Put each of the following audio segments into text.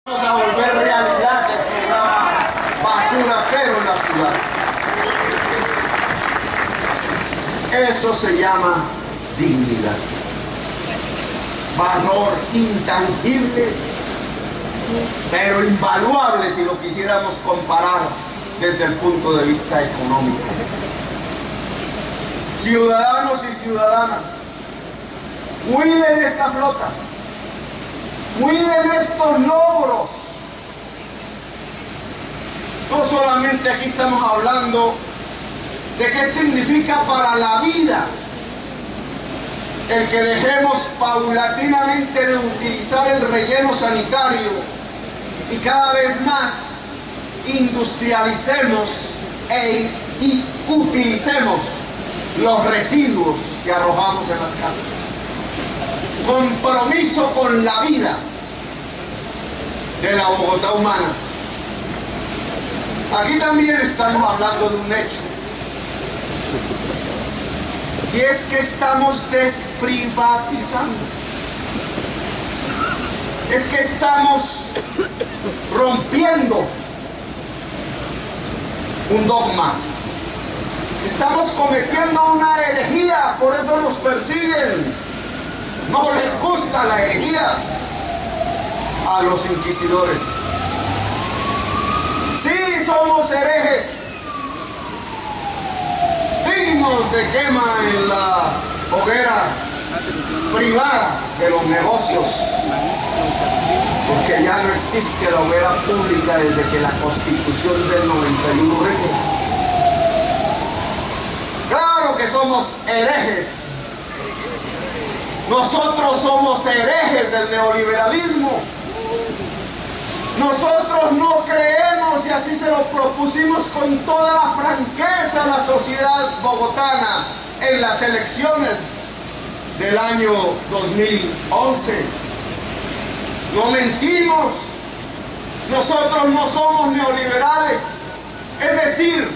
Vamos a volver realidad el programa Basura Cero en la ciudad. Eso se llama dignidad. Valor intangible, pero invaluable si lo quisiéramos comparar desde el punto de vista económico. Ciudadanos y ciudadanas, cuiden esta flota, cuiden estos logros. No solamente aquí estamos hablando de qué significa para la vida el que dejemos paulatinamente de utilizar el relleno sanitario y cada vez más industrialicemos y utilicemos los residuos que arrojamos en las casas. Compromiso con la vida de la Bogotá humana. Aquí también estamos hablando de un hecho, y es que estamos desprivatizando. Es que estamos rompiendo un dogma. Estamos cometiendo una herejía, por eso nos persiguen. No les gusta la herejía a los inquisidores. Sí, somos herejes, dignos de quema en la hoguera privada de los negocios, porque ya no existe la hoguera pública desde que la Constitución del 91 rige. Claro que somos herejes. Nosotros somos herejes del neoliberalismo. Nosotros no creemos, y así se lo propusimos con toda la franqueza a la sociedad bogotana en las elecciones del año 2011. No mentimos. Nosotros no somos neoliberales. Es decir,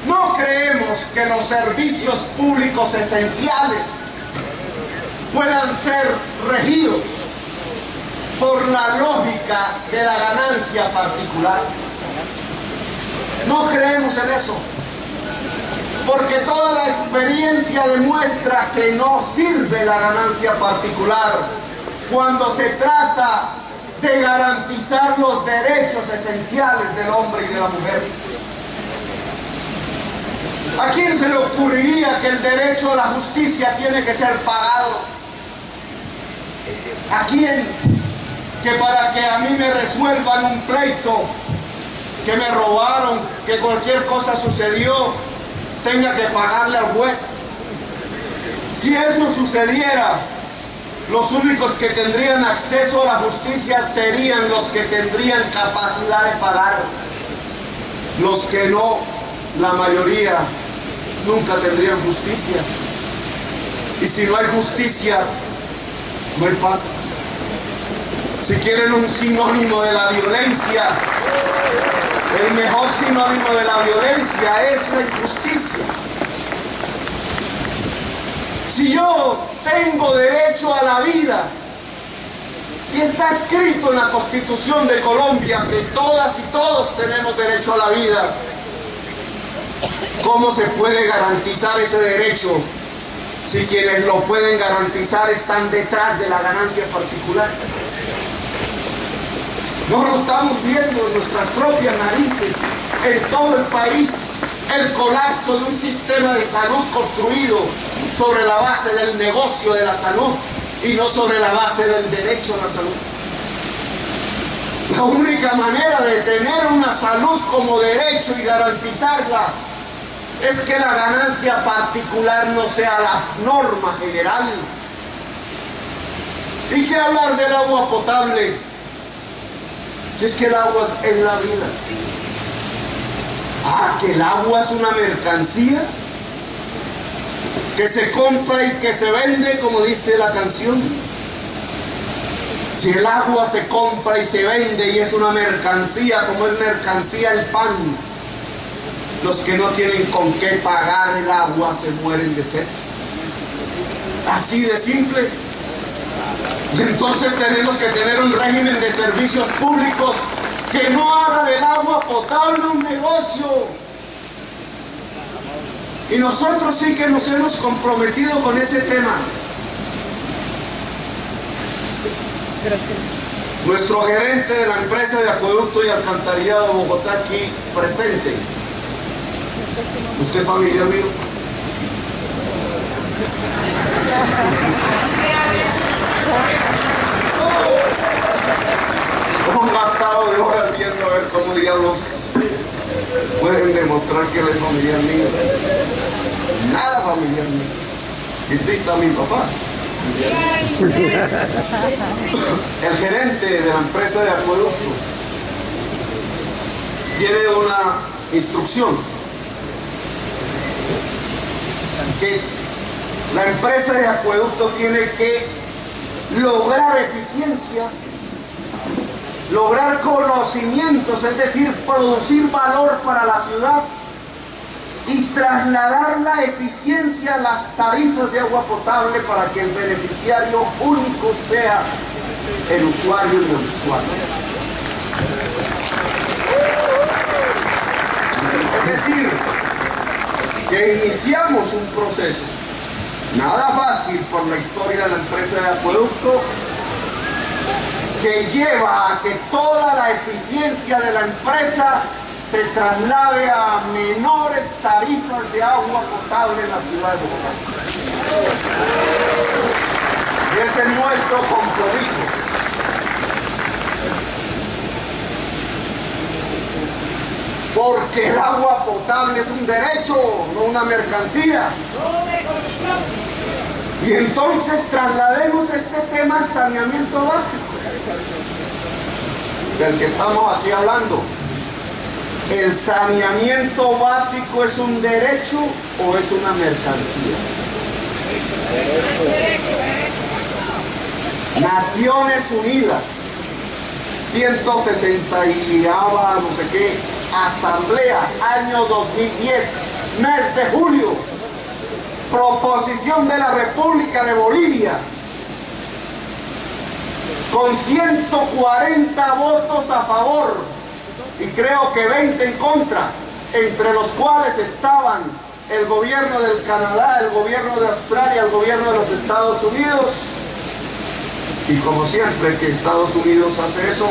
no creemos que los servicios públicos esenciales puedan ser regidos por la lógica de la ganancia particular. No creemos en eso, porque toda la experiencia demuestra que no sirve la ganancia particular cuando se trata de garantizar los derechos esenciales del hombre y de la mujer. ¿A quién se le ocurriría que el derecho a la justicia tiene que ser pagado? ¿A quién? Que para que a mí me resuelvan un pleito, que me robaron, que cualquier cosa sucedió, tenga que pagarle al juez. Si eso sucediera, los únicos que tendrían acceso a la justicia serían los que tendrían capacidad de pagar. Los que no, la mayoría, nunca tendrían justicia. Y si no hay justicia, no hay paz. Si quieren un sinónimo de la violencia, el mejor sinónimo de la violencia es la injusticia. Si yo tengo derecho a la vida, y está escrito en la Constitución de Colombia que todas y todos tenemos derecho a la vida, ¿cómo se puede garantizar ese derecho si quienes lo pueden garantizar están detrás de la ganancia particular? No lo estamos viendo en nuestras propias narices, en todo el país, el colapso de un sistema de salud construido sobre la base del negocio de la salud y no sobre la base del derecho a la salud. La única manera de tener una salud como derecho y garantizarla es que la ganancia particular no sea la norma general. ¿Y qué hablar del agua potable? Si es que el agua es la vida. Ah, que el agua es una mercancía que se compra y que se vende, como dice la canción. Si el agua se compra y se vende y es una mercancía, como es mercancía el pan, los que no tienen con qué pagar el agua se mueren de sed. Así de simple. Y entonces tenemos que tener un régimen de servicios públicos que no haga del agua potable un negocio. Y nosotros sí que nos hemos comprometido con ese tema. Nuestro gerente de la empresa de acueducto y alcantarillado de Bogotá aquí presente. ¿Usted es familiar mío? Un gastado de horas viendo a ver cómo diablos pueden demostrar que él es familiar mío. Nada familiar mío. Este está mi papá. El gerente de la empresa de acueducto tiene una instrucción que la empresa de acueducto tiene que lograr eficiencia, lograr conocimientos, es decir, producir valor para la ciudad y trasladar la eficiencia a las tarifas de agua potable para que el beneficiario único sea el usuario y el usuario. Es decir, que iniciamos un proceso, nada fácil por la historia de la empresa de acueducto, que lleva a que toda la eficiencia de la empresa se traslade a menores tarifas de agua potable en la ciudad de Bogotá. Y ese es nuestro compromiso. Porque el agua potable es un derecho, no una mercancía. Y entonces traslademos este tema al saneamiento básico, del que estamos aquí hablando. ¿El saneamiento básico es un derecho o es una mercancía? Naciones Unidas, 160 y no sé qué, Asamblea, año 2010, mes de julio, proposición de la República de Bolivia, con 140 votos a favor, y creo que 20 en contra, entre los cuales estaban el gobierno del Canadá, el gobierno de Australia, el gobierno de los Estados Unidos, y como siempre que Estados Unidos hace eso,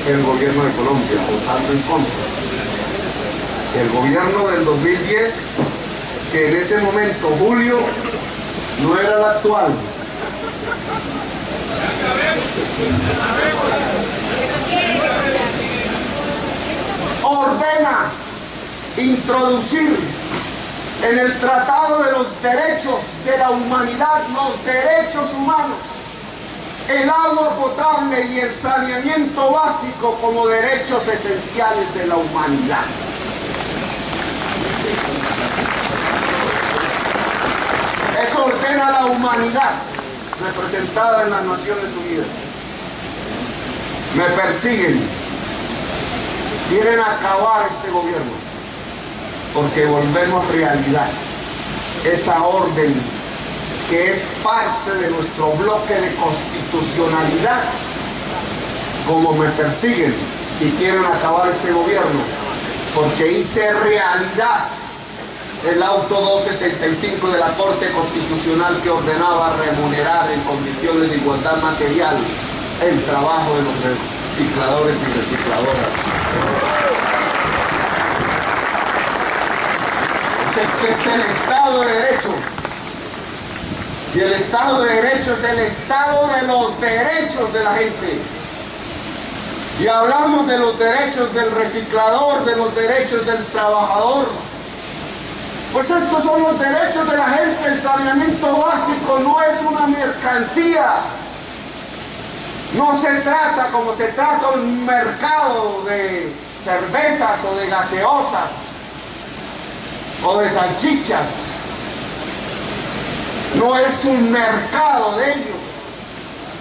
el gobierno de Colombia votando en contra. El gobierno del 2010, que en ese momento, Julio, no era el actual. Ordena introducir en el Tratado de los Derechos de la Humanidad, los derechos humanos, el agua potable y el saneamiento básico como derechos esenciales de la humanidad. Eso ordena la humanidad representada en las Naciones Unidas. Me persiguen, quieren acabar este gobierno, porque volvemos realidad esa orden que es parte de nuestro bloque de constitucionalidad. Como me persiguen y quieren acabar este gobierno, porque hice realidad el auto 275 de la Corte Constitucional que ordenaba remunerar en condiciones de igualdad material el trabajo de los recicladores y recicladoras. Este es el Estado de Derecho. Y el Estado de Derecho es el Estado de los derechos de la gente. Y hablamos de los derechos del reciclador, de los derechos del trabajador. Pues estos son los derechos de la gente. El saneamiento básico no es una mercancía. No se trata como se trata un mercado de cervezas o de gaseosas o de salchichas. No es un mercado de ellos.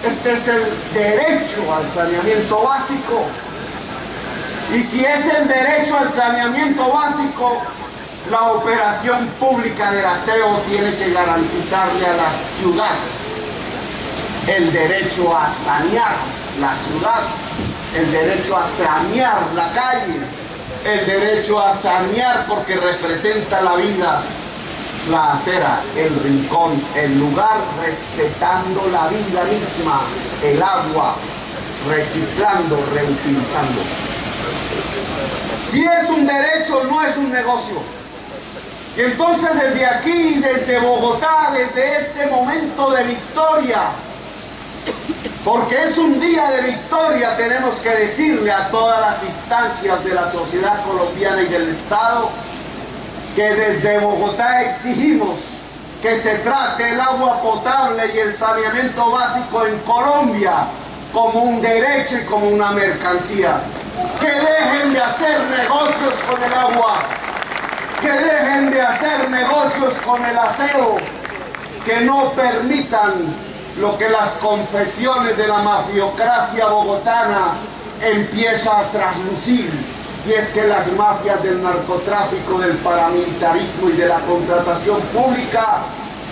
Este es el derecho al saneamiento básico. Y si es el derecho al saneamiento básico, la operación pública del aseo tiene que garantizarle a la ciudad el derecho a sanear la ciudad, el derecho a sanear la calle, el derecho a sanear porque representa la vida, la acera, el rincón, el lugar, respetando la vida misma, el agua, reciclando, reutilizando. Si es un derecho, no es un negocio. Y entonces desde aquí, desde Bogotá, desde este momento de victoria, porque es un día de victoria, tenemos que decirle a todas las instancias de la sociedad colombiana y del Estado que desde Bogotá exigimos que se trate el agua potable y el saneamiento básico en Colombia como un derecho y como una mercancía. Que dejen de hacer negocios con el agua, que dejen de hacer negocios con el aseo, que no permitan lo que las confesiones de la mafiocracia bogotana empieza a traslucir, y es que las mafias del narcotráfico, del paramilitarismo y de la contratación pública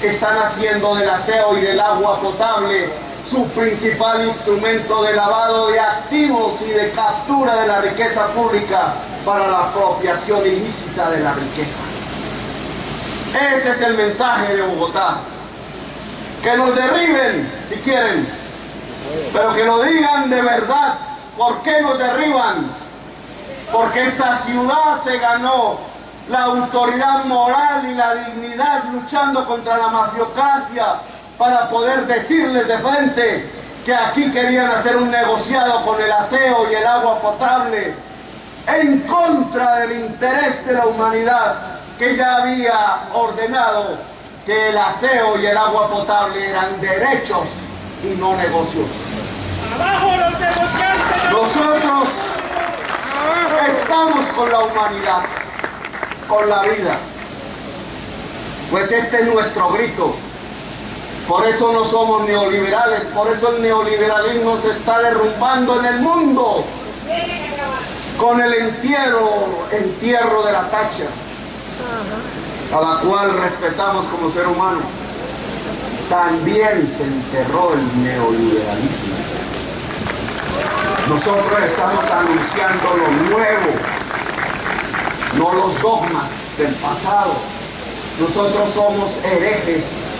están haciendo del aseo y del agua potable su principal instrumento de lavado de activos y de captura de la riqueza pública para la apropiación ilícita de la riqueza. Ese es el mensaje de Bogotá. Que nos derriben si quieren, pero que lo digan de verdad. ¿Por qué nos derriban? Porque esta ciudad se ganó la autoridad moral y la dignidad luchando contra la mafiocracia para poder decirles de frente que aquí querían hacer un negociado con el aseo y el agua potable en contra del interés de la humanidad, que ya había ordenado que el aseo y el agua potable eran derechos y no negocios. ¡Abajo los negociantes! Nosotros estamos con la humanidad, con la vida, pues este es nuestro grito. Por eso no somos neoliberales, por eso el neoliberalismo se está derrumbando en el mundo con el entierro de la Thatcher, a la cual respetamos como ser humano. También se enterró el neoliberalismo. Nosotros estamos anunciando lo nuevo, no los dogmas del pasado. Nosotros somos herejes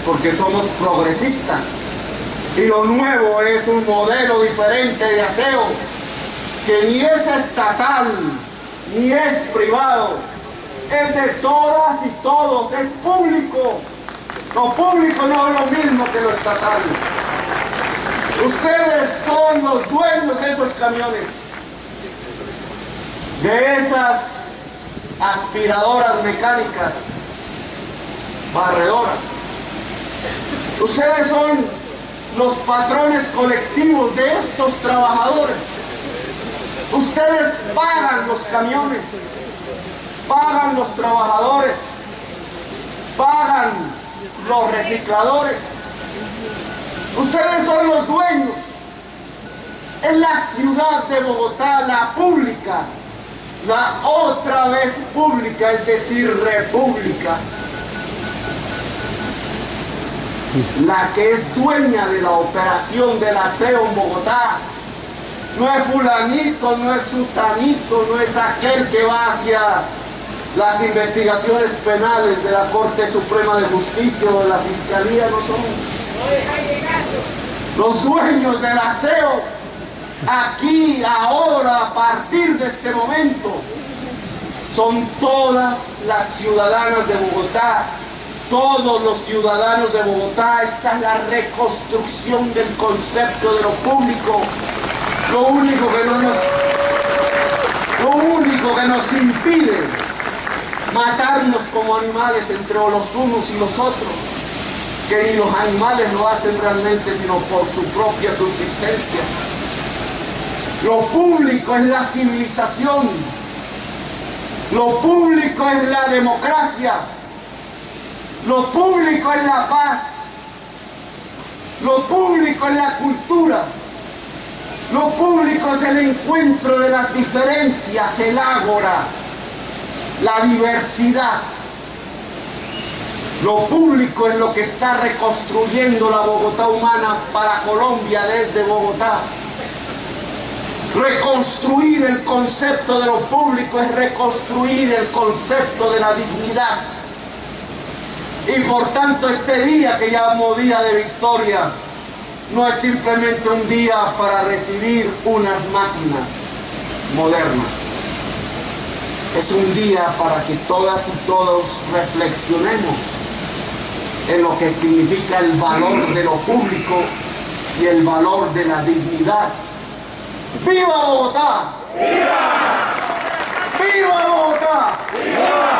porque somos progresistas, y lo nuevo es un modelo diferente de aseo que ni es estatal ni es privado, es de todas y todos, es público. Lo público no es lo mismo que lo estatal. Ustedes son los dueños de esos camiones, de esas aspiradoras mecánicas, barredoras. Ustedes son los patrones colectivos de estos trabajadores. Ustedes pagan los camiones, pagan los trabajadores, pagan los recicladores. Ustedes son los dueños. En la ciudad de Bogotá, la pública, la otra vez pública, es decir, república, la que es dueña de la operación del aseo en Bogotá, no es fulanito, no es sutanito, no es aquel que va hacia las investigaciones penales de la Corte Suprema de Justicia o de la Fiscalía, no son. Los dueños del aseo, aquí, ahora, a partir de este momento, son todas las ciudadanas de Bogotá, todos los ciudadanos de Bogotá. Esta es la reconstrucción del concepto de lo público. Lo único que nos impide matarnos como animales entre los unos y los otros, que ni los animales lo hacen realmente sino por su propia subsistencia. Lo público es la civilización, lo público es la democracia, lo público es la paz, lo público es la cultura, lo público es el encuentro de las diferencias, el ágora, la diversidad. Lo público es lo que está reconstruyendo la Bogotá humana para Colombia desde Bogotá. Reconstruir el concepto de lo público es reconstruir el concepto de la dignidad. Y por tanto este día que llamo Día de Victoria no es simplemente un día para recibir unas máquinas modernas. Es un día para que todas y todos reflexionemos en lo que significa el valor de lo público y el valor de la dignidad. ¡Viva Bogotá! ¡Viva! ¡Viva Bogotá! ¡Viva!